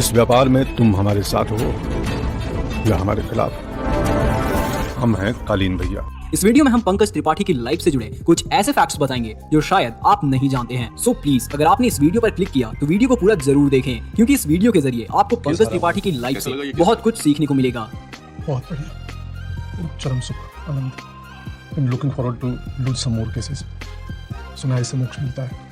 इस व्यापार में तुम हमारे साथ हो या हमारे खिलाफ, हम हैं कालीन भैया। इस वीडियो में हम पंकज त्रिपाठी की लाइफ से जुड़े कुछ ऐसे फैक्ट्स बताएंगे जो शायद आप नहीं जानते हैं। सो प्लीज अगर आपने इस वीडियो पर क्लिक किया तो वीडियो को पूरा जरूर देखें, क्योंकि इस वीडियो के जरिए आपको पंकज त्रिपाठी की लाइफ से बहुत कुछ सीखने को मिलेगा। बहुत बढ़िया, चरम सुख आनंद। I'm looking forward to do some more cases. सुना है इससे मोक्ष मिलता है।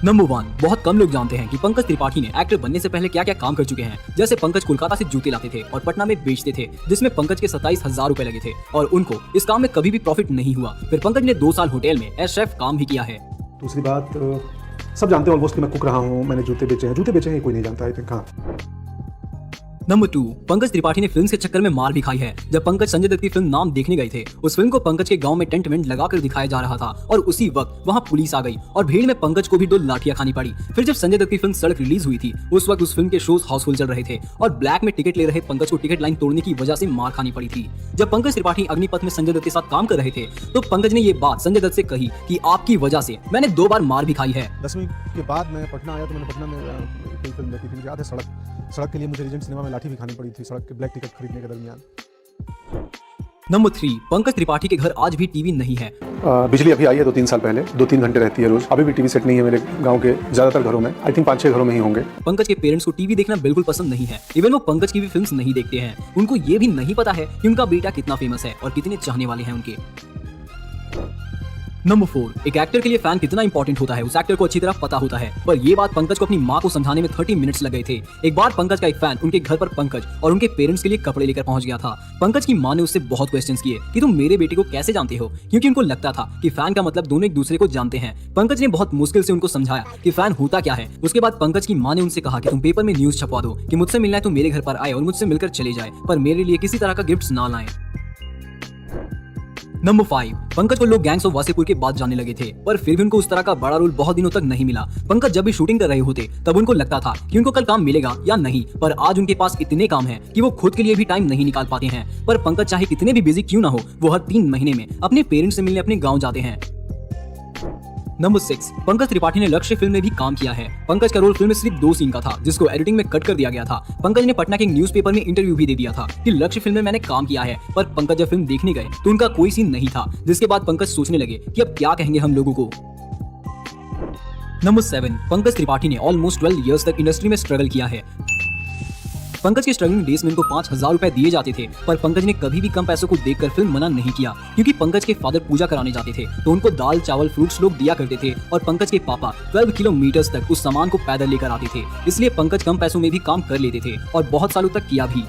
नंबर 1, बहुत कम लोग जानते हैं कि पंकज त्रिपाठी ने एक्टर बनने से पहले क्या क्या काम कर चुके हैं। जैसे पंकज कोलकाता से जूते लाते थे और पटना में बेचते थे, जिसमें पंकज के 27,000 रुपए लगे थे और उनको इस काम में कभी भी प्रॉफिट नहीं हुआ। फिर पंकज ने 2 साल होटल में एज शेफ काम भी किया है। दूसरी बात, सब जानते हैं ऑलमोस्ट कि मैं कुक रहा हूँ, मैंने जूते बेचे हैं, कोई नहीं जानता है। हाँ। नंबर 2, पंकज त्रिपाठी ने फिल्म के चक्कर में मार भी खाई है। जब पंकज संजय दत्त की फिल्म नाम देखने गए थे, उस फिल्म को पंकज के गांव में टेंट वेंट लगाकर दिखाया जा रहा था और उसी वक्त वहां पुलिस आ गई और भीड़ में पंकज को भी 2 लाठियां खानी पड़ी। फिर जब संजय दत्त की फिल्म सड़क रिलीज हुई थी, उस वक्त उस फिल्म के शोज हाउसफुल चल रहे थे और ब्लैक में टिकट ले रहे पंकज को टिकट लाइन तोड़ने की वजह से मार खानी पड़ी थी। जब पंकज त्रिपाठी अग्निपथ में संजय दत्त के साथ काम कर रहे थे तो पंकज ने ये बात संजय दत्त से कही कि आपकी वजह से मैंने 2 बार मार भी खाई है। 10वीं के बाद मैं पटना आया तो मैंने पटना में कोई फिल्म देखी थी, मुझे याद है सड़क के लिए मुझे रीजेंट सिनेमा में लाठी भी खानी पड़ी थी सड़क के ब्लैक टिकट खरीदने के दरमियान। नंबर 3, पंकज त्रिपाठी के घर आज भी टीवी नहीं है। बिजली अभी आई है 2-3 साल पहले, 2-3 घंटे रहती है रोज। अभी भी टीवी सेट नहीं है मेरे गांव के ज्यादातर घरों में। आई थिंक 5-6 घरों में ही होंगे। पंकज के पेरेंट्स को टीवी देखना बिल्कुल पसंद नहीं है। इवन वो पंकज की भी फिल्म्स नहीं देखते हैं। उनको ये भी नहीं पता है कि उनका बेटा कितना फेमस है और कितने चाहने वाले हैं उनके। नंबर 4, एक एक्टर के लिए फैन कितना इंपॉर्टेंट होता है उस एक्टर को अच्छी तरह पता होता है, पर ये बात पंकज को अपनी माँ को समझाने में 30 मिनट्स लग गए थे। एक बार पंकज का एक फैन उनके घर पर पंकज और उनके पेरेंट्स के लिए कपड़े लेकर पहुंच गया था। पंकज की माँ ने उससे बहुत क्वेश्चंस किए कि तुम मेरे बेटे को कैसे जानते हो, क्योंकि उनको लगता था कि फैन का मतलब दोनों एक दूसरे को जानते हैं। पंकज ने बहुत मुश्किल से उनको समझाया कि फैन होता क्या है। उसके बाद पंकज की माँ ने उनसे कहा कि तुम पेपर में न्यूज छपवा दो कि मुझसे मिलना है तो मेरे घर पर आए और मुझसे मिलकर चले जाए, पर मेरे लिए किसी तरह का गिफ्ट ना लाएं। नंबर 5, पंकज को लोग गैंग्स ऑफ वासेपुर के बाद जानने लगे थे, पर फिर भी उनको उस तरह का बड़ा रोल बहुत दिनों तक नहीं मिला। पंकज जब भी शूटिंग कर रहे होते तब उनको लगता था कि उनको कल काम मिलेगा या नहीं, पर आज उनके पास इतने काम हैं कि वो खुद के लिए भी टाइम नहीं निकाल पाते हैं। पर पंकज चाहे कितने भी बिजी क्यों ना हो, वो हर 3 महीने में अपने पेरेंट्स से मिलने अपने गाँव जाते हैं। नंबर 6, पंकज त्रिपाठी ने लक्ष्य फिल्म में भी काम किया है। पंकज का रोल फिल्म में सिर्फ 2 सीन का था, जिसको एडिटिंग में कट कर दिया गया था। पंकज ने पटना के न्यूज़पेपर में इंटरव्यू भी दे दिया था कि लक्ष्य फिल्म में मैंने काम किया है, पर पंकज जब फिल्म देखने गए तो उनका कोई सीन नहीं था, जिसके बाद पंकज सोचने लगे कि अब क्या कहेंगे हम लोगों को। नंबर 7, पंकज त्रिपाठी ने ऑलमोस्ट 12 इयर्स तक इंडस्ट्री में स्ट्रगल किया है। पंकज के स्ट्रगलिंग डेज में उनको 5,000 रुपए दिए जाते थे, पर पंकज ने कभी भी कम पैसों को देखकर फिल्म मना नहीं किया, क्योंकि पंकज के फादर पूजा कराने जाते थे तो उनको दाल चावल फ्रूट्स लोग दिया करते थे और पंकज के पापा 12 किलोमीटर तक उस सामान को पैदल लेकर आते थे। इसलिए पंकज कम पैसों में भी काम कर लेते थे और बहुत सालों तक किया भी।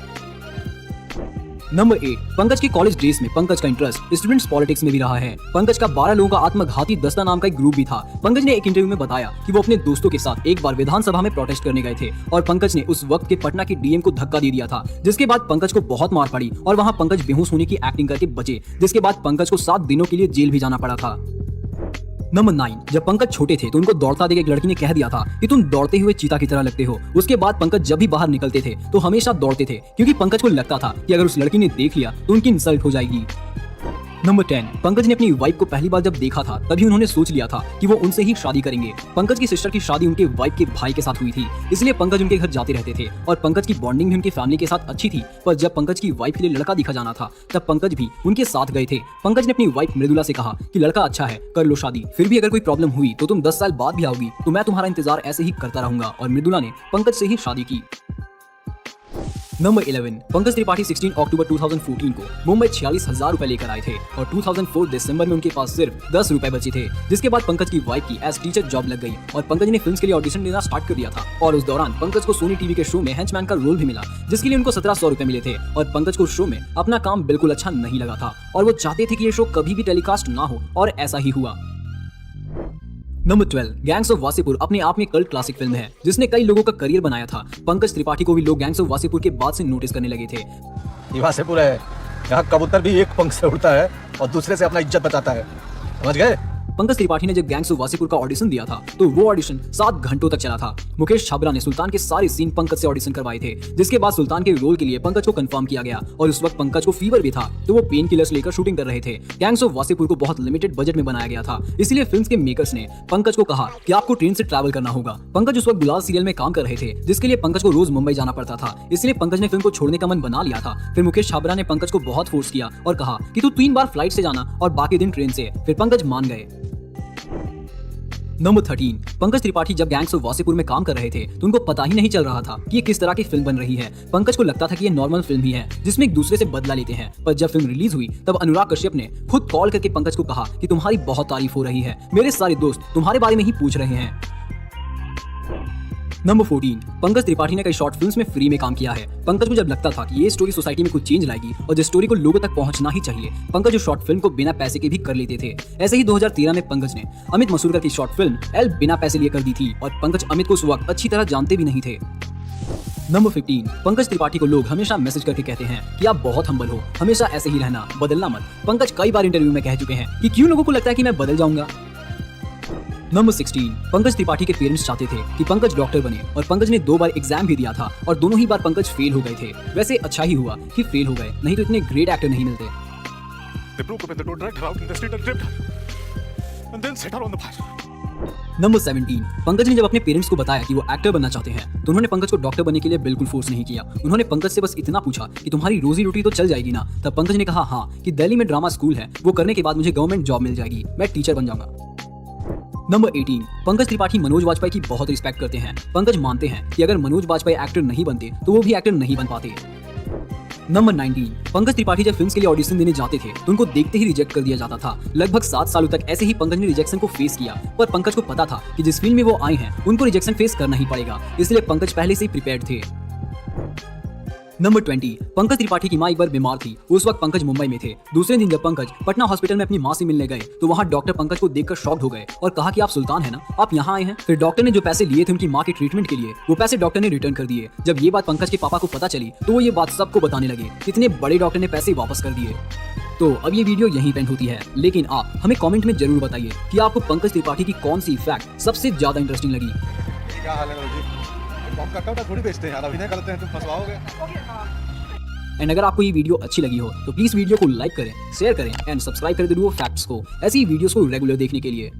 नंबर 8, पंकज के कॉलेज डेज में पंकज का इंटरेस्ट स्टूडेंट्स पॉलिटिक्स में भी रहा है। पंकज का 12 लोगों का आत्मघाती दस्ता नाम का एक ग्रुप भी था। पंकज ने एक इंटरव्यू में बताया कि वो अपने दोस्तों के साथ एक बार विधानसभा में प्रोटेस्ट करने गए थे और पंकज ने उस वक्त के पटना के डीएम को धक्का दे दिया था, जिसके बाद पंकज को बहुत मार पड़ी और वहां पंकज बेहोश होने की एक्टिंग करके बचे, जिसके बाद पंकज को 7 दिनों के लिए जेल भी जाना पड़ा था। नंबर 9, जब पंकज छोटे थे तो उनको दौड़ता देख एक लड़की ने कह दिया था कि तुम दौड़ते हुए चीता की तरह लगते हो। उसके बाद पंकज जब भी बाहर निकलते थे तो हमेशा दौड़ते थे, क्योंकि पंकज को लगता था कि अगर उस लड़की ने देख लिया तो उनकी इंसल्ट हो जाएगी। नंबर 10, पंकज ने अपनी वाइफ को पहली बार जब देखा था तभी उन्होंने सोच लिया था कि वो उनसे ही शादी करेंगे। पंकज की सिस्टर की शादी उनके वाइफ के भाई के साथ हुई थी, इसलिए पंकज उनके घर जाते रहते थे और पंकज की बॉन्डिंग भी उनकी फैमिली के साथ अच्छी थी। पर जब पंकज की वाइफ के लिए लड़का दिखा जाना था तब पंकज भी उनके साथ गए थे। पंकज ने अपनी वाइफ मृदुला से कहा कि लड़का अच्छा है, कर लो शादी, फिर भी अगर कोई प्रॉब्लम हुई तो तुम 10 साल बाद भी आओगी तो मैं तुम्हारा इंतजार ऐसे ही करता रहूंगा, और मृदुला ने पंकज से ही शादी की। नंबर 11, पंकज त्रिपाठी 16 अक्टूबर 2014 को मुंबई 46,000 रुपए लेकर आए थे और 2004 दिसंबर में उनके पास सिर्फ 10 रुपए बचे थे, जिसके बाद पंकज की वाइफ की एज टीचर जॉब लग गई और पंकज ने फिल्म्स के लिए ऑडिशन देना स्टार्ट कर दिया था। और उस दौरान पंकज को सोनी टीवी के शो में हेंचमैन का रोल भी मिला, जिसके लिए उनको 1700 रुपए मिले थे और पंकज को शो में अपना काम बिल्कुल अच्छा नहीं लगा था और वो चाहते थे कि ये शो कभी भी टेलीकास्ट ना हो, और ऐसा ही हुआ। नंबर 12, गैंग्स ऑफ वासेपुर अपने आप में कल्ट क्लासिक फिल्म है, जिसने कई लोगों का करियर बनाया था। पंकज त्रिपाठी को भी लोग गैंग्स ऑफ वासेपुर के बाद से नोटिस करने लगे थे। ये वासेपुर है, यहाँ कबूतर भी एक पंख से उड़ता है और दूसरे से अपना इज्जत बचाता है, समझ गए? पंकज त्रिपाठी ने जब गैंग्स ऑफ वासेपुर का ऑडिशन दिया था तो वो ऑडिशन 7 घंटों तक चला था। मुकेश छाबड़ा ने सुल्तान के सारे सीन पंकज से ऑडिशन करवाए थे, जिसके बाद सुल्तान के रोल के लिए पंकज को कंफर्म किया गया और उस वक्त पंकज को फीवर भी था, तो वो पेन किलर्स लेकर शूटिंग कर रहे थे। गैंग्स ऑफ वासेपुर को बहुत लिमिटेड बजट में बनाया गया था, इसलिए फिल्म के मेकर्स ने पंकज को कहा कि आपको ट्रेन से ट्रैवल करना होगा। पंकज उस वक्त गुलाल सीरियल में काम कर रहे थे, जिसके लिए पंकज को रोज मुंबई जाना पड़ता था, इसलिए पंकज ने फिल्म को छोड़ने का मन बना लिया था। फिर मुकेश छाबड़ा ने पंकज को बहुत फोर्स किया और कहा कि तू 3 बार फ्लाइट से जाना और बाकी दिन ट्रेन से। फिर पंकज मान गए। नंबर 13, पंकज त्रिपाठी जब गैंग्स ऑफ वासेपुर में काम कर रहे थे तो उनको पता ही नहीं चल रहा था कि ये किस तरह की फिल्म बन रही है। पंकज को लगता था कि ये नॉर्मल फिल्म ही है जिसमें एक दूसरे से बदला लेते हैं, पर जब फिल्म रिलीज हुई तब अनुराग कश्यप ने खुद कॉल करके पंकज को कहा कि तुम्हारी बहुत तारीफ हो रही है, मेरे सारे दोस्त तुम्हारे बारे में ही पूछ रहे हैं। नंबर 14, पंकज त्रिपाठी ने कई शॉर्ट फिल्म्स में फ्री में काम किया है। पंकज को जब लगता था कि ये स्टोरी सोसाइटी में कुछ चेंज लाएगी और जिस स्टोरी को लोगों तक पहुंचना ही चाहिए, पंकज उस शॉर्ट फिल्म को बिना पैसे के भी कर लेते थे। ऐसे ही 2013 में पंकज ने अमित मसूरकर की शॉर्ट फिल्म एल बिना पैसे लिए कर दी थी और पंकज अमित को उस वक्त अच्छी तरह जानते भी नहीं थे। नंबर 15, पंकज त्रिपाठी को लोग हमेशा मैसेज करके कहते हैं कि आप बहुत हम्बल हो, हमेशा ऐसे ही रहना, बदलना मत। पंकज कई बार इंटरव्यू में कह चुके हैं कि क्यों लोगों को लगता है कि मैं बदल जाऊंगा। नंबर 16, पंकज त्रिपाठी के पेरेंट्स चाहते थे कि पंकज डॉक्टर बने और पंकज ने 2 बार एग्जाम भी दिया था और दोनों ही बार पंकज फेल हो गए थे। वैसे अच्छा ही हुआ कि फेल हो गए, नहीं तो इतने ग्रेट एक्टर नहीं मिलते। They broke up in the road, dragged her out in the street and raped her. And then set her on the fire. Number 17, Pankaj ने जब अपने पेरेंट्स को बताया कि वो एक्टर बनना चाहते हैं तो उन्होंने पंकज को डॉक्टर बनने के लिए बिल्कुल फोर्स नहीं किया। उन्होंने पंकज से बस इतना पूछा कि तुम्हारी रोजी रोटी तो चल जाएगी ना। तब पंकज ने कहा हाँ, कि दिल्ली में ड्रामा स्कूल है, वो करने के बाद मुझे गवर्नमेंट जॉब मिल जाएगी, मैं टीचर बन जाऊंगा। नंबर 18, पंकज त्रिपाठी मनोज वाजपेयी की बहुत रिस्पेक्ट करते हैं। पंकज मानते हैं कि अगर मनोज वाजपेयी एक्टर नहीं बनते तो वो भी एक्टर नहीं बन पाते। नंबर 19, पंकज त्रिपाठी जब फिल्म्स के लिए ऑडिशन देने जाते थे तो उनको देखते ही रिजेक्ट कर दिया जाता था। लगभग 7 सालों तक ऐसे ही पंकज ने रिजेक्शन को फेस किया, पर पंकज को पता था कि जिस फिल्म में वो आए हैं उनको रिजेक्शन फेस करना ही पड़ेगा, इसलिए पंकज पहले से ही प्रिपेयर्ड थे। नंबर 20, पंकज त्रिपाठी की मां एक बार बीमार थी। उस वक्त पंकज मुंबई में थे। दूसरे दिन जब पंकज पटना हॉस्पिटल में अपनी मां से मिलने गए तो वहां डॉक्टर पंकज को देखकर शॉक्ड हो गए और कहा कि आप सुल्तान है ना, आप यहाँ आए हैं। फिर डॉक्टर ने जो पैसे लिए थे उनकी मां के ट्रीटमेंट के लिए, वो पैसे डॉक्टर ने रिटर्न कर दिए। जब ये बात पंकज के पापा को पता चली तो वो ये बात सबको बताने लगे, इतने बड़े डॉक्टर ने पैसे वापस कर दिए। तो अब ये वीडियो यहीं पेंड होती है, लेकिन आप हमें कमेंट में जरूर बताइए कि आपको पंकज त्रिपाठी की कौन सी फैक्ट सबसे ज्यादा इंटरेस्टिंग लगी। क्या हाल है जी? हम कट्टा थोड़ी बेचते हैं यार, अभिनय करते हैं, तुम फंसवाओगे। एंड अगर आपको ये वीडियो अच्छी लगी हो तो प्लीज वीडियो को लाइक करें, शेयर करें एंड सब्सक्राइब कर दे फैक्ट्स को, ऐसी वीडियोस को रेगुलर देखने के लिए।